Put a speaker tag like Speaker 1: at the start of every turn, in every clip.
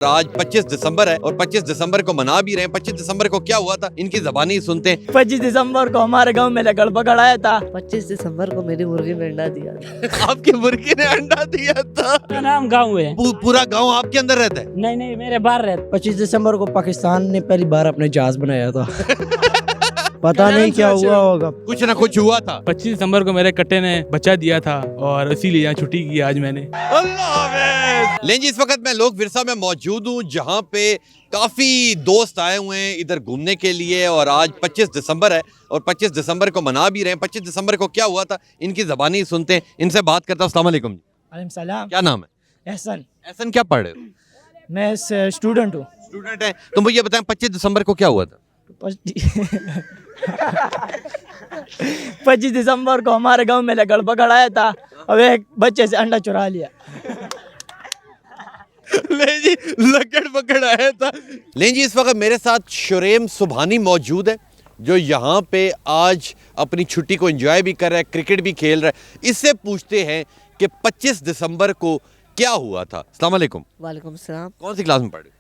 Speaker 1: آج 25 دسمبر ہے اور 25 دسمبر کو منا بھی رہے ہیں. 25 دسمبر کو کیا ہوا تھا ان کی زبانی سنتے ہیں.
Speaker 2: 25 دسمبر کو ہمارے گاؤں میں لگڑ پکڑ آیا تھا.
Speaker 3: 25 دسمبر کو میری مرغی نے انڈا دیا تھا.
Speaker 1: آپ کی مرغی نے انڈا دیا تھا.
Speaker 4: میرا نام گاؤں ہے.
Speaker 1: پورا گاؤں آپ کے اندر رہتا ہے؟
Speaker 4: نہیں میرے باہر رہتا.
Speaker 2: 25 دسمبر کو پاکستان نے پہلی بار اپنے جہاز بنایا تھا. پتہ نہیں کیا ہوا ہوگا,
Speaker 1: کچھ نہ کچھ ہوا تھا.
Speaker 4: 25 دسمبر کو میرے کٹے نے بچہ دیا تھا اور اسی لیے یہاں چھٹی کی آج میں نے.
Speaker 1: اللہ حافظ. لیں جی, اس وقت میں لوک ورثہ میں موجود ہوں جہاں پہ کافی دوست آئے ہوئے ہیں ادھر گھومنے کے لیے, اور آج 25 دسمبر ہے اور 25 دسمبر کو منا بھی رہے ہیں. 25 دسمبر کو کیا ہوا تھا ان کی زبانی سنتے ہیں, ان سے بات کرتا ہوں. السلام علیکم.
Speaker 2: علیکم السلام.
Speaker 1: کیا نام ہے؟
Speaker 2: احسن.
Speaker 1: احسن, کیا پڑھ رہے ہو؟
Speaker 2: میں اسٹوڈنٹ ہوں.
Speaker 1: اسٹوڈنٹ ہیں. تو مجھے بتائیں 25 دسمبر کو کیا ہوا تھا؟
Speaker 2: 25 دسمبر کو ہمارے گاؤں میں لگڑ پکڑ آیا تھا اور ایک بچے سے انڈا چرا لیا.
Speaker 1: لیں جی, لکڑ پکڑ آیا تھا. لیں جی, اس وقت میرے ساتھ شریم سبحانی موجود ہے جو یہاں پہ آج اپنی چھٹی کو انجوائے بھی کر رہا ہے, کرکٹ بھی کھیل رہا ہے. اس سے پوچھتے ہیں کہ 25 دسمبر کو کیا ہوا تھا. السلام علیکم.
Speaker 3: وعلیکم السلام.
Speaker 1: کون سی کلاس میں پڑھ رہے ہو؟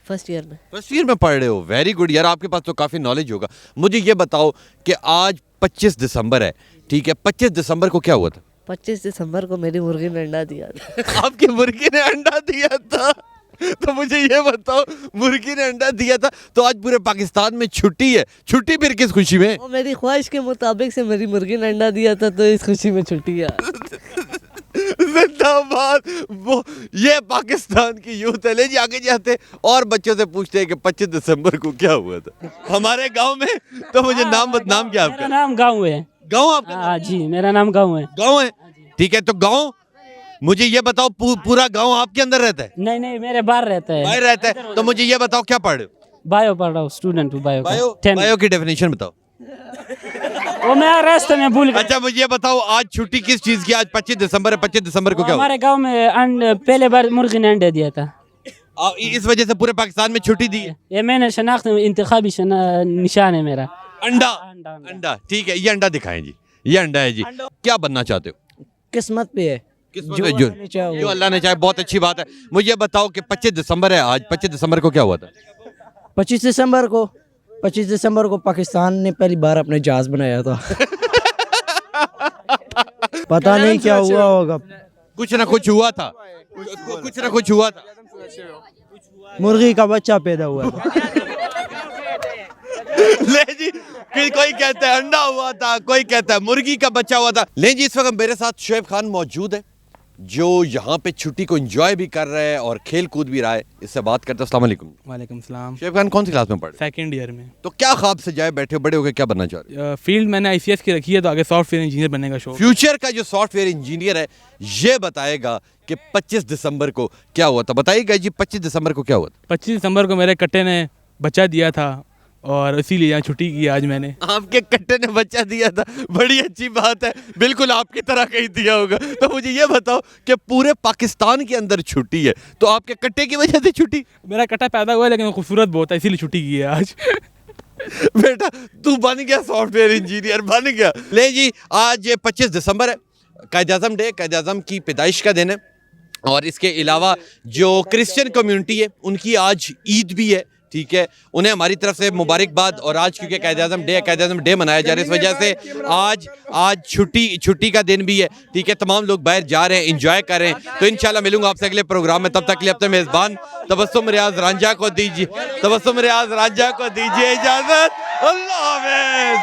Speaker 3: فرسٹ ایئر میں.
Speaker 1: فرسٹ ایئر میں پڑھ رہے ہو, ویری گڈ یار, آپ کے پاس تو کافی نالج ہوگا. مجھے یہ بتاؤ کہ آج 25 دسمبر ہے, ٹھیک ہے, 25 دسمبر کو کیا ہوا تھا؟
Speaker 3: 25 دسمبر کو میری مرغی نے انڈا دیا تھا.
Speaker 1: آپ کی مرغی نے انڈا دیا تھا. تو مجھے یہ بتاؤ, مرغی نے انڈا دیا تھا تو آج پورے پاکستان میں چھٹی ہے. چھٹی پھر کس خوشی میں؟
Speaker 3: وہ میری خواہش کے مطابق سے میری مرغی نے انڈا دیا تھا تو اس خوشی میں چھٹی ہے.
Speaker 1: زندہ باد. وہ یہ پاکستان کی یوتھ ہے. لے جی, آگے جاتے اور بچوں سے پوچھتے ہیں کہ 25 دسمبر کو کیا ہوا تھا ہمارے گاؤں میں. تو مجھے نام کیا آپ
Speaker 4: میرا
Speaker 1: کا؟
Speaker 4: نام گاؤں ہے.
Speaker 1: گاؤں آپ کا؟
Speaker 4: ہاں جی, میرا نام گاؤں ہے.
Speaker 1: گاؤں ہے, ٹھیک ہے. تو گاؤں, مجھے یہ بتاؤ پورا گاؤں آپ کے اندر رہتا ہے؟
Speaker 4: نہیں میرے باہر رہتا ہے.
Speaker 1: باہر رہتا ہے. تو مجھے یہ بتاؤ کیا پڑھ رہے ہو؟
Speaker 4: بایو پڑھ رہا ہوں, اسٹوڈنٹ ہوں بایو.
Speaker 1: بایو کی ڈیفینیشن بتاؤ.
Speaker 4: وہ میں راستے میں بھول گیا.
Speaker 1: اچھا مجھے یہ بتاؤ آج چھٹی کس چیز کی؟ آج 25 دسمبر ہے. 25 دسمبر کو کیا ہوا؟
Speaker 4: ہمارے گاؤں میں پہلے بار مرغی نے انڈا دیا تھا.
Speaker 1: اس وجہ سے پورے پاکستان میں چھٹی دی ہے.
Speaker 4: یہ میں نے شناخت انتخابی نشان ہے میرا.
Speaker 1: انڈا, ٹھیک ہے. یہ انڈا دکھائیں جی, یہ انڈا ہے جی. کیا بننا چاہتے ہو؟
Speaker 2: قسمت پہ ہے,
Speaker 1: جو اللہ نے چاہے. بہت اچھی بات ہے. مجھے بتاؤ کہ 25 دسمبر ہے آج, 25 دسمبر کو کیا ہوا تھا؟
Speaker 2: 25 دسمبر کو پاکستان نے پہلی بار اپنے جہاز بنایا تھا. پتہ نہیں کیا ہوا ہوگا,
Speaker 1: کچھ نہ کچھ ہوا تھا. کچھ نہ کچھ ہوا تھا.
Speaker 2: مرغی کا بچہ پیدا ہوا.
Speaker 1: لے جی, کوئی کہتا ہے انڈا ہوا تھا, کوئی کہتا ہے مرغی کا بچہ ہوا تھا. لیں جی, اس وقت میرے ساتھ شعیب خان موجود ہے جو یہاں پہ چھٹی کو انجوائے بھی کر رہا ہے اور کھیل کود بھی رہا ہے. اس سے بات کرتے ہیں. السلام علیکم.
Speaker 4: وعلیکم السلام.
Speaker 1: شعیب خان کون سی کلاس میں پڑھ رہے ہیں؟
Speaker 4: سیکنڈ ایئر میں.
Speaker 1: تو کیا خواب سے جائے بیٹھے ہو, بڑے ہو کے کیا بننا چاہ رہے ہیں؟
Speaker 4: فیلڈ میں نے ICS کی رکھی ہے تو آگے سافٹ ویئر انجینئر بننے کا شوق.
Speaker 1: فیوچر کا جو سافٹ ویئر انجینئر ہے یہ بتائے گا کہ 25 دسمبر کو کیا ہوا تھا. بتائیے گا جی, 25 دسمبر کو کیا ہوا تھا؟
Speaker 4: 25 دسمبر کو میرے کٹے نے بچہ دیا تھا اور اسی لیے یہاں چھٹی کی آج میں نے.
Speaker 1: آپ کے کٹے نے بچہ دیا تھا, بڑی اچھی بات ہے. بالکل آپ کی طرح کہیں دیا ہوگا. تو مجھے یہ بتاؤ کہ پورے پاکستان کے اندر چھٹی ہے تو آپ کے کٹے کی وجہ سے چھٹی؟
Speaker 4: میرا کٹا پیدا ہوا ہے لیکن وہ خوبصورت بہت ہے, اسی لیے چھٹی کی ہے آج.
Speaker 1: بیٹا تو بن گیا سافٹ ویئر انجینئر, بن گیا. لے جی, آج 25 دسمبر ہے, قائد اعظم ڈے, قائد اعظم کی پیدائش کا دن ہے. اور اس کے علاوہ جو کرسچن کمیونٹی ہے ان کی آج عید بھی ہے, ٹھیک ہے. انہیں ہماری طرف سے مبارکباد. اور آج کیونکہ قائد اعظم ڈے, قائد اعظم ڈے منایا جا رہا ہے, اس وجہ سے آج چھٹی کا دن بھی ہے, ٹھیک ہے. تمام لوگ باہر جا رہے ہیں, انجوائے کر رہے ہیں. تو انشاءاللہ ملوں گا آپ سے اگلے پروگرام میں. تب تک کے لیے اپنے میزبان تبسم ریاض رانجھا کو دیجیے اجازت. اللہ حافظ.